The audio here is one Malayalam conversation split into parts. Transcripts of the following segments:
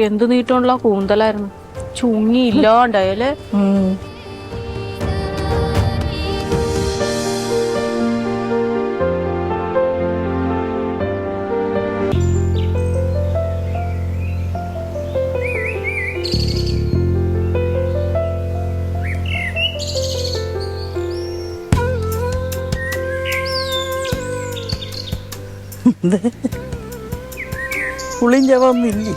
എന്ത് നീട്ടമുള്ള കൂന്തലായിരുന്നു. ചുങ്ങി ഇല്ലാണ്ടായല്ലേ. പുളിഞ്ചവന്നില്ലേ?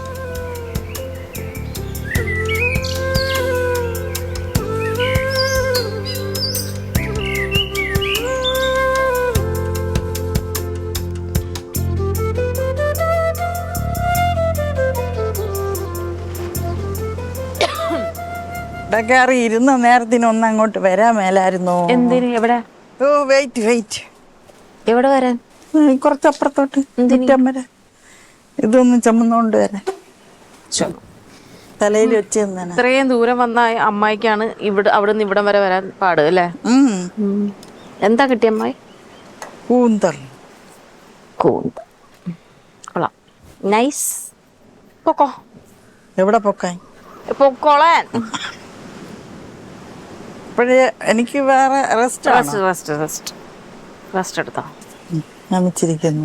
കയറി ഇരുന്ന നേരത്തിനൊന്ന് അങ്ങോട്ട് വരാൻ മേലായിരുന്നോ? എന്തിന്? എവിടെ? ഓ വെയിറ്റ് വെയിറ്റ്. എവിടെ വരാൻ? കുറച്ചപ്പുറത്തോട്ട് മുറ്റം വരെ ഇതൊന്നും ചുമന്നുകൊണ്ട് വരാൻ. തലയിൽ വെച്ച് തന്നെ. ഇത്രയും ദൂരം വന്ന അമ്മായിക്കാണ് അവിടെ നിന്ന് ഇവിടം വരെ വരാൻ പാട് അല്ലേ? എന്താ കിട്ടിയ അമ്മായി? കൂന്തൽ. കൂന്തൽ കൊള്ളാം. നൈസ്. പൊക്കോ. എവിടെ പൊക്കാൻ? പൊക്കോളാൻ. ഇപ്പോഴേ എനിക്ക് വേറെ റെസ്റ്റ് എടുത്തോ. ഞാൻ വെച്ചിരിക്കുന്നു.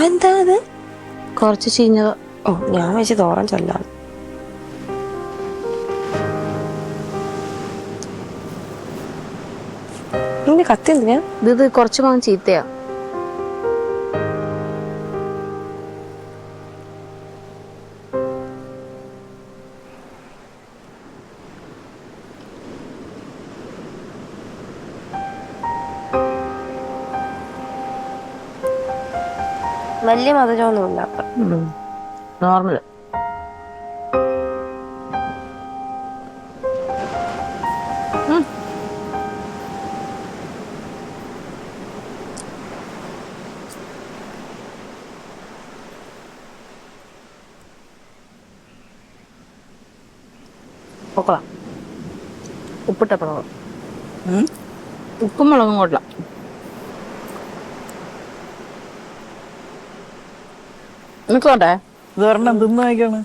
എന്താ അത്? കുറച്ച് ചീഞ്ഞത്. ഓ, ഞാൻ വെച്ച് തോറൻ ചെല്ലാം. നിന്റെ കത്തി എന്തിനാ? ഇത് കുറച്ച് ഭാഗം ചീത്തയാ. വലിയ മധുരമൊന്നുമില്ല. നോർമൽ. ഉപ്പിട്ടപ്പോ ഉപ്പും മുളകും കൊള്ളാം. നിനക്കോട്ടെ ഇത് ഒരെണ്ണം തിന്നു നോക്കണം.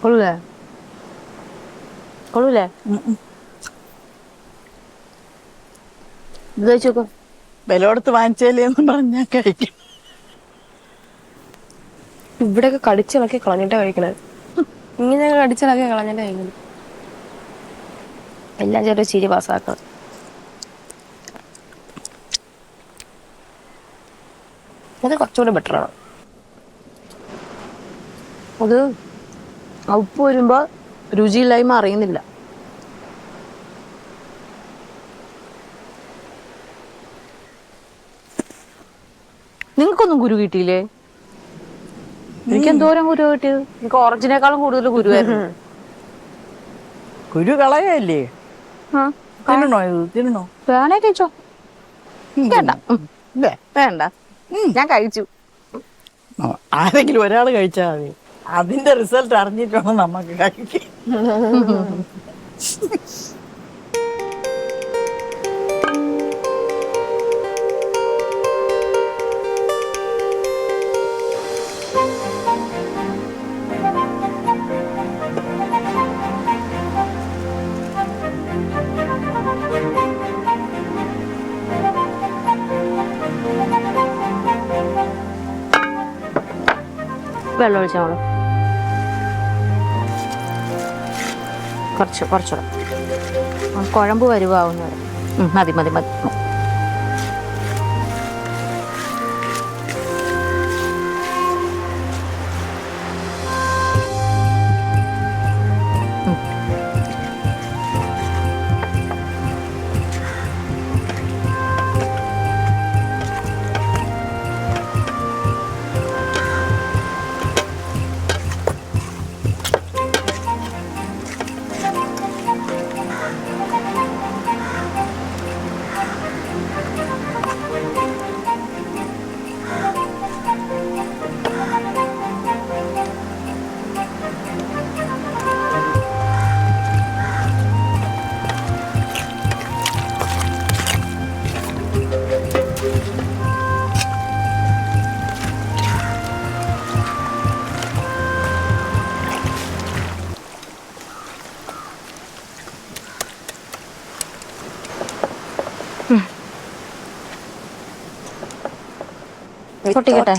കൊള്ളൂലേ കൊള്ളൂലേ ഇത് കഴിച്ചോക്കോ. വിലകൊടുത്ത് വാങ്ങിച്ചേലെന്ന് പറഞ്ഞാ കഴിക്കും. ഇവിടെയൊക്കെ കടിച്ചിളക്കി കളഞ്ഞിട്ടാ കഴിക്കണേ. ഇങ്ങനെയൊക്കെ കടിച്ചിളക്കി കളഞ്ഞിട്ടാ കഴിക്കുന്നത്. എല്ലാം ചെറിയ ചിരി പാസ്സാക്കണം. അത് കുറച്ചുകൂടെ ബെറ്ററാണ്. അത് ഉപ്പ് വരുമ്പോ രുചിയില്ലായ്മ അറിയുന്നില്ല. നിങ്ങൾക്കൊന്നും കുരു കിട്ടിയില്ലേ? എനിക്ക് എന്തോരം കുരു കിട്ടിയത്. എനിക്ക് ഓറഞ്ചിനേക്കാളും കൂടുതൽ കുരുവായിരുന്നു. കുരു കളയല്ലേ? തിന്നണോ ഇത്? തിന്നണോ? വേണേ കഴിച്ചോ. വേണ്ട ഇല്ലേ? വേണ്ട, ഞാൻ കഴിച്ചു. ആരെങ്കിലും ഒരാൾ കഴിച്ചാൽ മതി. അതിന്റെ റിസൾട്ട് അറിഞ്ഞിട്ടാണ് നമുക്ക് കഴിക്കാൻ. വെള്ളം ഒഴിച്ചോളൂ. കുറച്ചുകൂടെ കുഴമ്പ് വരുവാവുന്നത്. മതി മതി മതി. പൊട്ടിക്കട്ടെ.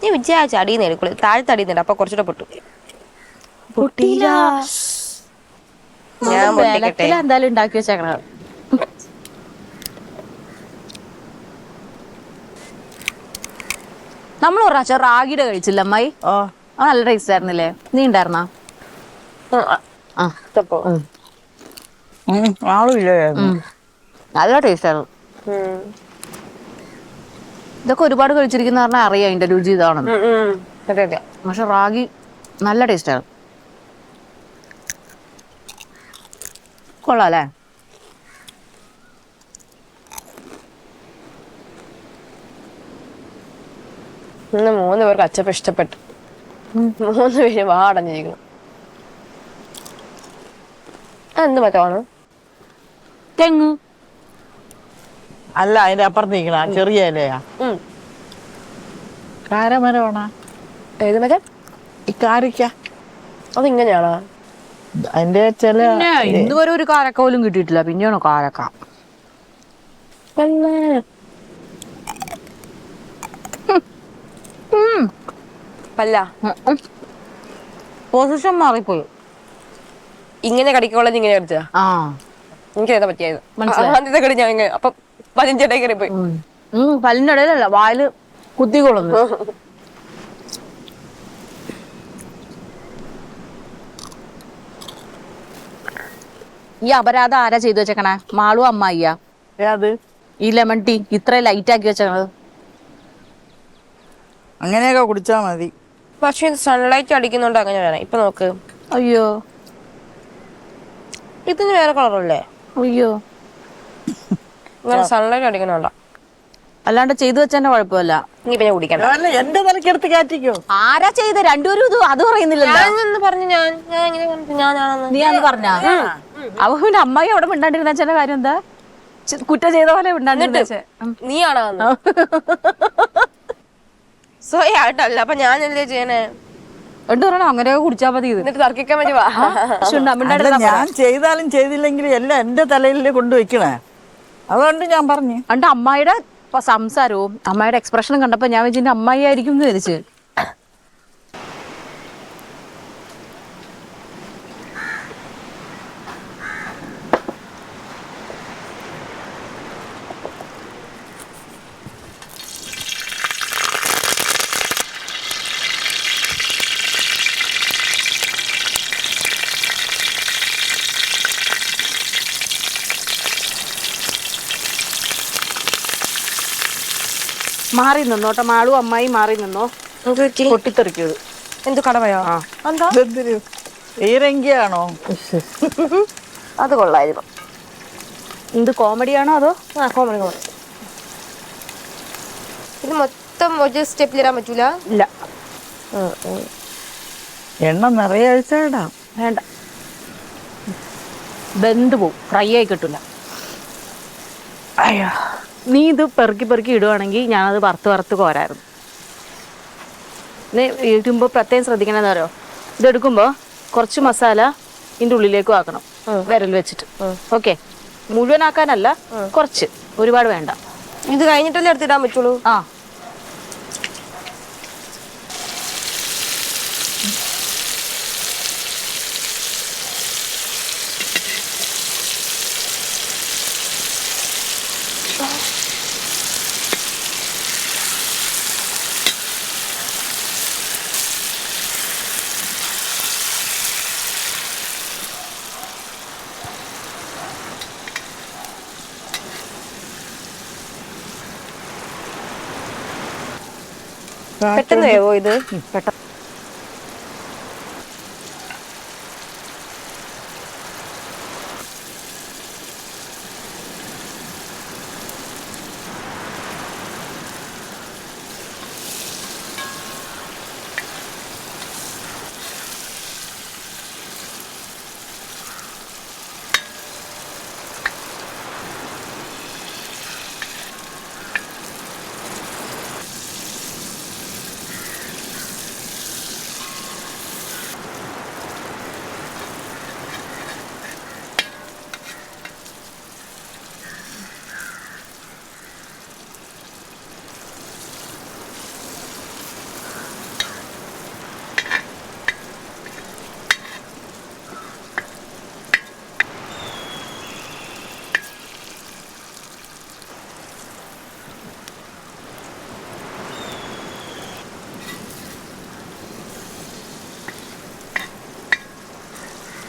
നീ വിചാരിച്ച അടിയിൽ നിന്ന് എടുക്കുള്ളൂ. താഴത്തെ അടിയിൽ നിന്ന് അപ്പൊ കുറച്ചുകൂടെ പൊട്ടു. പൊട്ടിയില്ല. ഞാൻ പൊട്ടിക്കട്ടെ. എന്തായാലും ഉണ്ടാക്കി വെച്ചേക്കണ. നമ്മൾ ഒരു പ്രാവശ്യം റാഗിയുടെ കഴിച്ചില്ല അമ്മായി? ഓ നല്ല ടേസ്റ്റ് ആയിരുന്നില്ലേ? നീ ഉണ്ടായിരുന്നാ? ആളുമില്ല. നല്ല ടേസ്റ്റ് ആയിരുന്നു. ഇതൊക്കെ ഒരുപാട് കഴിച്ചിരിക്കുന്ന പറഞ്ഞാൽ അറിയാം അതിന്റെ രുചി ഇതാണെന്ന്. പക്ഷെ റാഗി നല്ല ടേസ്റ്റ് ആണ്. കൊള്ളാല്ലേ? ഇന്ന് 3 പേർക്ക് അച്ചപ്പം ഇഷ്ടപ്പെട്ടു. 3 പേര് വാടഞ്ഞിരിക്കുന്നു. എന്ത് മറ്റമാണ്? തെങ്ങ് അല്ല, അതിന്റെ അപ്പുറത്ത് നിൽക്കണ ചെറിയ ഇലയാ. കാരമരമാണോ? ഏത് മറ്റേ ഈ കാരിക്ക. അതിങ്ങനെയാണോ? അതിന്റെ ചില ഇന്ന് വരെ ഒരു കാരക്ക പോലും കിട്ടിയിട്ടില്ല. പിന്നെയാണോ കാരക്ക? പല്ല പൊസിഷൻ മാറിപ്പോയി. ഇങ്ങനെ കടിക്കോളെ ഇങ്ങനെ കടിച്ചാ ആ എനിക്ക് ഏതാ പറ്റിയത്? മനസ്സിലായി. ആദ്യത്തെ കടി ഞാൻ ഇങ്ങനെ അപ്പൊ പതിഞ്ചടേ കയറി പോയി. പല്ലിന്റെ ഇടയിലല്ല, വായില് കുത്തിക്കൊള്ളുന്നു. ഈ അപരാധം ആരാ ചെയ്തു വെച്ചേക്കണേ? മാളു അമ്മായിയാ? അത് ഈ ലെമൺ ടീ ഇത്ര ലൈറ്റ് ആക്കി വെച്ചേക്കണത്? അങ്ങനെയൊക്കെ കുടിച്ചാ മതി. പക്ഷെ സൺലൈറ്റ് അടിക്കുന്നുണ്ട് അങ്ങനെ വേണം. ഇപ്പൊ നോക്ക്. അയ്യോ ഇതിന് വേറെ കളറല്ലേ? അയ്യോ, ഇങ്ങനെ സൺലൈറ്റ് അടിക്കുന്നുണ്ടോ? അല്ലാണ്ട് ചെയ്തു വെച്ചതിന്റെ കുഴപ്പമില്ല. നീ പിന്നെ കുടിക്കണ്ട. എന്റെ തലക്കെടുത്ത് കാറ്റിക്കോ? ആരാ ചെയ്ത്? രണ്ടുപേരും ഇത് അത് പറയുന്നില്ലല്ലോ. ഞാനെന്ന് പറഞ്ഞു. ഞാൻ ഇങ്ങനെ പറഞ്ഞു. ഞാനാണെന്ന് നീ അന്ന് പറഞ്ഞ അവ പിന്നെ അമ്മായി അവിടെ മിണ്ടാണ്ടിരുന്ന വെച്ചതിന്റെ കാര്യം എന്താ? കുറ്റം ചെയ്ത പോലെ മിണ്ടാണ്ടിരുന്ന. നീയാണോ? സ്വയായിട്ടല്ല. അപ്പൊ ഞാൻ എന്തേ ചെയ്യണേ? എന്നിട്ട് പറയണം അങ്ങനെയൊക്കെ കുടിച്ചാൽ മതി ഇത്. എന്നിട്ട് തർക്കിക്കാൻ വേണ്ടി വാ. അല്ല, ഞാൻ ചെയ്താലും ചെയ്തില്ലെങ്കിലും എല്ലാം എന്റെ തലയിൽ കൊണ്ടുവയ്ക്കണേ. അതുകൊണ്ട് ഞാൻ പറഞ്ഞു. എന്നിട്ട് അമ്മായിയുടെ സംസാരവും അമ്മായിയുടെ എക്സ്പ്രഷനും കണ്ടപ്പോ ഞാൻ വെച്ചിട്ട് അമ്മായി ആയിരിക്കും എന്ന് ധരിച്ച്. മാറി നിന്നോട്ടെ, മാളും അമ്മായി മാറി നിന്നോ. പൊട്ടിത്തെറിക്കത് എന്ത് കടവയോ? എന്താ ഈരങ്കിയാണോ? അത് കൊള്ളായിരുന്നു. എന്ത് കോമഡിയാണോ അതോ? കോമഡി. ഇത് മൊത്തം ഒരു സ്റ്റെപ്പിലിടാൻ പറ്റൂല? ഇല്ല, എണ്ണ നിറയെ അഴിച്ചാടാം. വേണ്ട, വെന്ത് പോവും, ഫ്രൈ ആയി കിട്ടില്ല. അയ്യോ, നീ ഇത് പെറുക്കി പെറുക്കി ഇടുവാണെങ്കിൽ ഞാനത് വറുത്ത് കോരായിരുന്നു. ഇടുമ്പോൾ പ്രത്യേകം ശ്രദ്ധിക്കണമെന്ന് പറയോ, ഇതെടുക്കുമ്പോൾ കുറച്ച് മസാല ഇതിൻ്റെ ഉള്ളിലേക്ക് ആക്കണം, വിരൽ വെച്ചിട്ട്. ഓക്കെ, മുഴുവനാക്കാനല്ല, കുറച്ച്, ഒരുപാട് വേണ്ട. ഇത് കഴിഞ്ഞിട്ടല്ലേ എടുത്തിടാൻ പറ്റുള്ളൂ? ആ, പെട്ടെന്ന് വേവോ ഇത്? പെട്ടെന്ന്.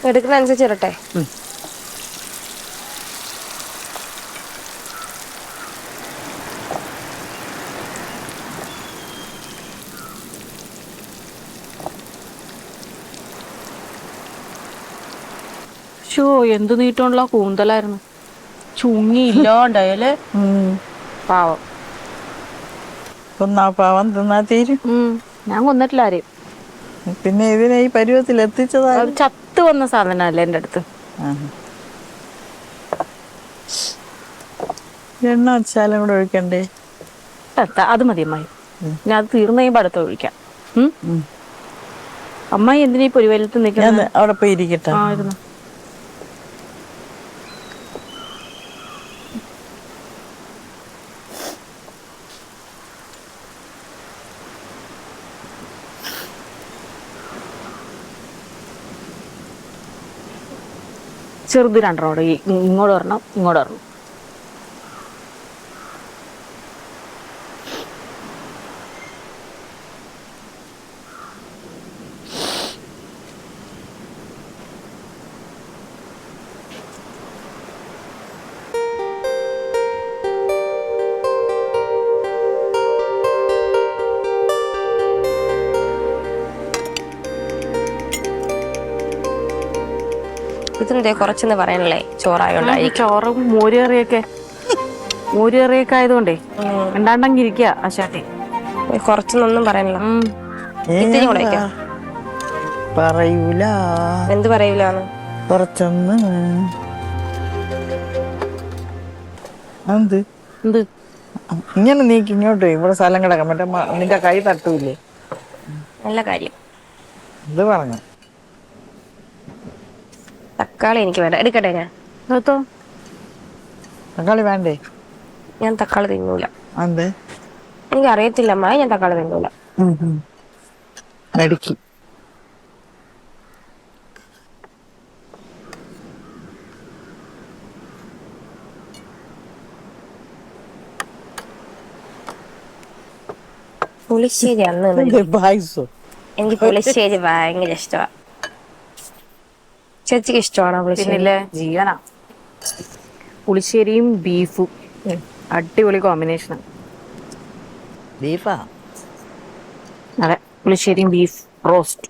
എടുക്കുന്ന അനുസരിച്ച് ഇരട്ടെ. ഷോ, എന്ത് നീട്ടമുള്ള കൂന്തലായിരുന്നു, ചുങ്ങി ഇല്ലാണ്ടായാലേ. പാവം. കൊന്നാ പാവം തിന്നാ തീരും. ഞാൻ കൊന്നിട്ടില്ല ആരെയും. പിന്നെ ഇതിനെ ഈ പരുവത്തിൽ എത്തിച്ചതാ. ചത്ത് വന്ന സാധനല്ലേ എൻ്റെ അടുത്ത്. എണ്ണ വെച്ചാലും കൂടെ ഒഴിക്കണ്ടേ? അത് മതി അമ്മായി, ഞാൻ അത് തീർന്നു കഴിയുമ്പോൾ അടുത്ത് ഒഴിക്കാം. അമ്മായി എന്തിനാ ഈ പൊരിവലത്ത് നിൽക്കുന്നത്? അവിടെ പോയി ഇരിക്കട്ടെ. ഇരുന്നു. ചെറുത് രണ്ടെണ്ണം, ഇങ്ങോട്ട് വരണം, ഇങ്ങോട്ട് വരണം. ഇതിന്റെ കുറച്ചെന്ന് പറയാനല്ലേ, ചോറായോണ്ടായി. ചോറും മോരുകറിയൊക്കെ ആയതുകൊണ്ടേ ഉണ്ടാണ്ടെങ്കിൽ ഇരിക്കുക ആശാട്ടി. കുറച്ചൊന്നും പറയാനില്ല. ഇത്തിരി കൂടെ പറയൂല. എന്ത് പറയൂലാന്ന്? കുറച്ചൊന്ന്. എന്ത് എന്ത് ഇങ്ങനെ നീക്കി ഇങ്ങോട്ട്? ഇവിടെ സ്ഥലം കിടക്കാം, മറ്റേ നിന്റെ കൈ തട്ടൂലേ? നല്ല കാര്യം. ഇത് പറഞ്ഞു. തക്കാളി എനിക്ക് വേണ്ട, എടുക്കട്ടെ ഞാൻ? നിർത്തോ. തക്കാളി വേണ്ടേ? ഞാൻ തക്കാളി തിന്നൂല. എന്ത്? എനിക്ക് അറിയത്തില്ല അമ്മ, ഞാൻ തക്കാളി തിന്നൂല. നടുക്കി. പുളിശ്ശേരി അന്ന് പായസോ? എനിക്ക് പുളിശ്ശേരി ഭയങ്കര ഇഷ്ടമാണ്. ചേച്ചിക്ക് ഇഷ്ടമാണോ പുളിശ്ശേരി? പിന്നില്ലേ ജീവനാ. പുളിശ്ശേരിയും ബീഫും അടിപൊളി കോമ്പിനേഷനാണ്. ബീഫാ? അതെ, പുളിശ്ശേരിയും ബീഫ് റോസ്റ്റ്,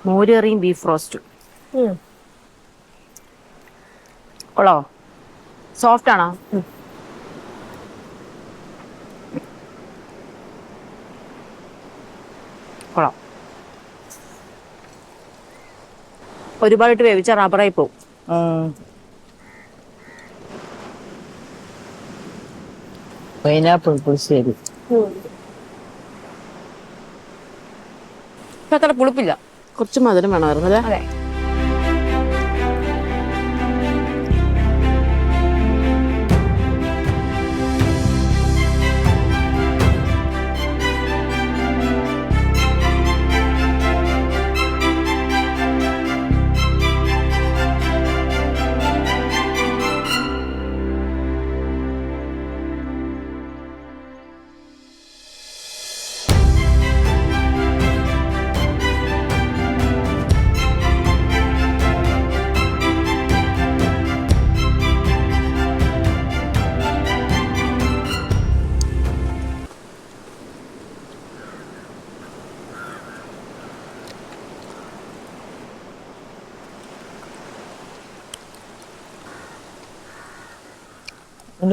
മോരേറിയും ബീഫ് റോസ്റ്റും. കൊള്ളോ? സോഫ്റ്റ് ആണോ? കൊള്ളാം. ഒരുപാടിട്ട് വേവിച്ച റബ്ബറായി പോവും. പൈനാപ്പിൾ പുളിശ്ശേരി. അത്ര പുളിപ്പില്ല. കുറച്ച് മധുരം വേണമായിരുന്നു അല്ലേ? അതെ.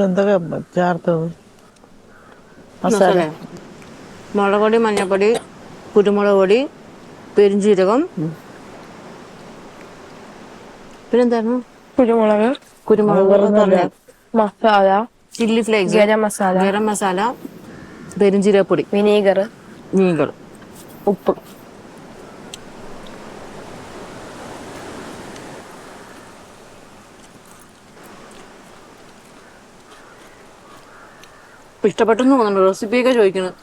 എന്തൊക്കെ ചേർത്തത്? മസാല, മുളക് പൊടി, മഞ്ഞൾപ്പൊടി, കുരുമുളക് പൊടി, പെരുംജീരകം, പിന്നെന്തായിരുന്നു? കുരുമുളക്, മസാല, ചില്ലി ഫ്ലേക്സ്, ഗരം മസാല, പെരുംജീരകപ്പൊടി, വിനീഗർ, ഉപ്പ്. ഇഷ്ടപ്പെട്ടെന്ന് തോന്നുന്നു. റെസിപ്പിയൊക്കെ ചോദിക്കണം.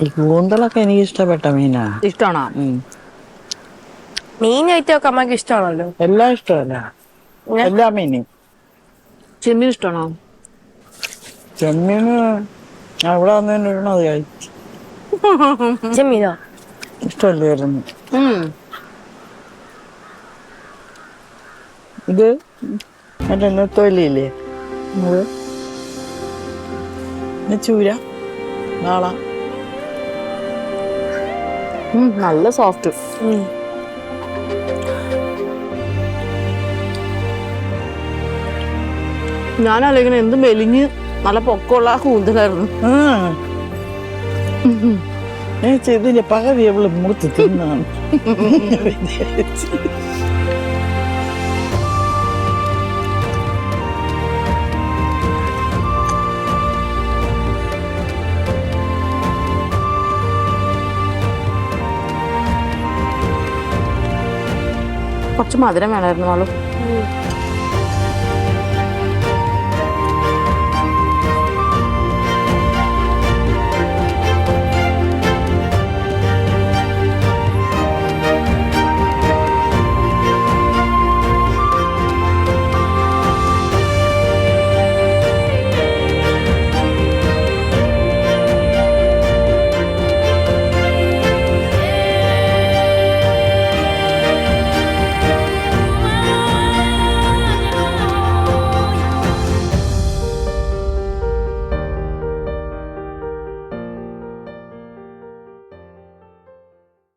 ഈ കൂന്തളൊക്കെ എനിക്ക് ഇഷ്ടപ്പെട്ട മീനാ. ഇഷ്ടമാണോ? മീൻ ഐറ്റം ഒക്കെ അമ്മക്ക് ഇഷ്ടമാണല്ലോ. എല്ലാം ഇഷ്ടമല്ല, എല്ലാ മീനും. ചെമ്മീൻ ഇഷ്ടമാണോ? ചെമ്മീന് അവിടെ വന്നതിന് അത് കഴിച്ചു. ചെമ്മീനോ? ഇഷ്ടമല്ലായിരുന്നു. ഇത് മറ്റേ നെത്തോലിയില്ലേ, ചൂര, നാള. നല്ല സോഫ്റ്റ്. ഞാനാലോചിക്കണ എന്ത് മെലിഞ്ഞ് നല്ല പൊക്കമുള്ള കൂന്തലായിരുന്നു. ഇതിന്റെ പകുതി അവള് മുറിച്ച് തിന്നാണ്. കുറച്ച് മധുരം വേണമായിരുന്നു.